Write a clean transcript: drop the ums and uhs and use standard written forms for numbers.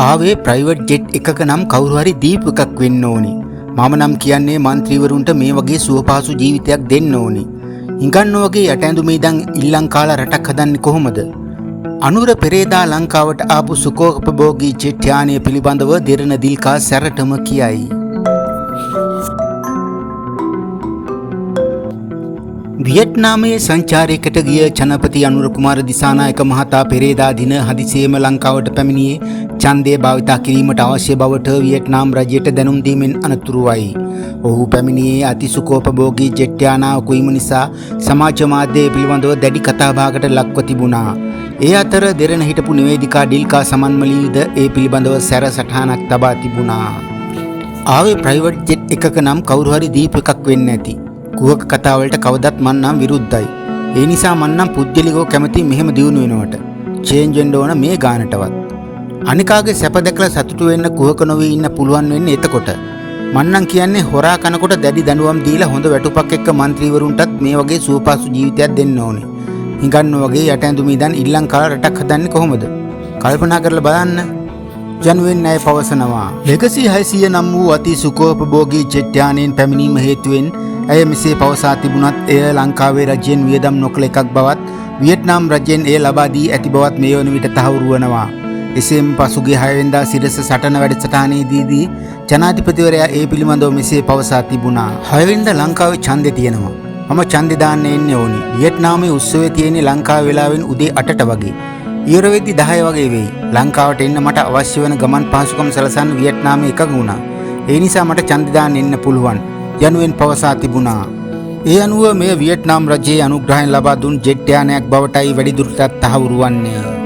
ආවේ private jet එකක නම් කවුරු හරි දීපු එකක් වෙන්න ඕනි. මම නම් කියන්නේ മന്ത്രിවරුන්ට මේ වගේ සුවපහසු ජීවිතයක් දෙන්න ඕනි. හිඟන්න වගේ යට ඇඳුමේ ඉඳන් ඉල්ලන් කාලා රටක් හදන්නේ කොහොමද? අනුර පෙරේදා ලංකාවට ආපු සුඛෝපභෝගී ජෙට් යානය පිළිබඳව දෙරණ දිල්කා සැරටම කියයි. වියට්නාමයේ සංචාරයකට ගිය ජනපති අනුර කුමාර දිසානායක මහතා පෙරේදා දින හදිසියේම ලංකාවට පැමිණියේ ඡන්දය භාවිතා කිරීමට අවශ්‍ය බවට වියට්නාම් රජයට දැනුම් දීමෙන් අනතුරුවයි. ඔහු පැමිණියේ අතිසුඛෝපභෝගී ජෙට් යානාවක වීම නිසා සමාජ මාධ්‍ය පිළිබඳව දැඩි කතාබහකට ලක්ව තිබුණා. ඒ අතර දෙරණ හිටපු නිවේදිකා ඩිල්කා සමන්මලීද ඒ පිළිබඳව සැර සටහනක් තබා තිබුණා. ආවේ ප්‍රයිවට් ජෙට් එකක නම් කවුරු හරි දීප එකක් වෙන්න ඇති. කුහක කතා වලට කවදත් මන් නම් විරුද්ධයි. ඒ නිසා මන් නම් පුජ්‍යලිකව කැමති මෙහෙම දියුණු වෙනවට. චේන්ජ් වෙන්න ඕන මේ ගානටවත්. අනිකාගේ සැප දැකලා සතුටු වෙන්න කුහක නොවී ඉන්න පුළුවන් වෙන්නේ එතකොට. මන් නම් කියන්නේ හොරා කනකොට දැඩි දඬුවම් දීලා හොඳ වැටුපක් එක්ක മന്ത്രിවරුන්ටත් මේ වගේ සුවපහසු ජීවිතයක් දෙන්න ඕනේ. හිඟන්න වගේ යට ඇඳුමේ ඉඳන් ඉල්ලන් කාලා රටක් හදන්නේ කොහොමද? කල්පනා කරලා බලන්න. ජනුවෙන් ණය පවසනවා. ලෙගසි 600 නම් වූ අති සුඛෝපභෝගී ජෙට් යානයෙන් පැමිණීම හේතුවෙන් ඇය මෙසේ පවසා තිබුණත් එය ලංකාවේ රජයෙන් වියදම් නොකළ එකක් බවත් වියට්නාම් රජයෙන් එය ලබා දී ඇති බවත් මේ වන විට තහවුරු වනවා. එසේම පසුගිය 6 වෙනිදා සිරස සටන වැඩසටහනේදී ජනාධිපතිවරයා ඒ පිළිබඳව මෙසේ පවසා තිබුණා. 6 වෙනිදා ලංකාවේ ඡන්දය තියෙනවා. මම ඡන්දය දාන්න එන්නේ ඕනි. වියට්නාමයේ උත්සවය තියෙන්නේ ලංකාවේ වෙලාවෙන් උදේ 8ට වගේ. ඊයර වෙද්දි 10 වගේ වෙයි. ලංකාවට එන්න මට අවශ්‍ය වෙන ගමන් පහසුකම් සලසන්න වියට්නාමයේ එකඟ වුණා. ඒ නිසා මට ඡන්දය දාන්න එන්න පුළුවන්. යනුවෙන් පවසා තිබුණා. ඒ අනුව මෙය වියට්නාම් රජයේ අනුග්‍රහයෙන් ලබා දුන් ජෙට් යානයක් බවටයි වැඩිදුරටත් තහවුරු වන්නේ.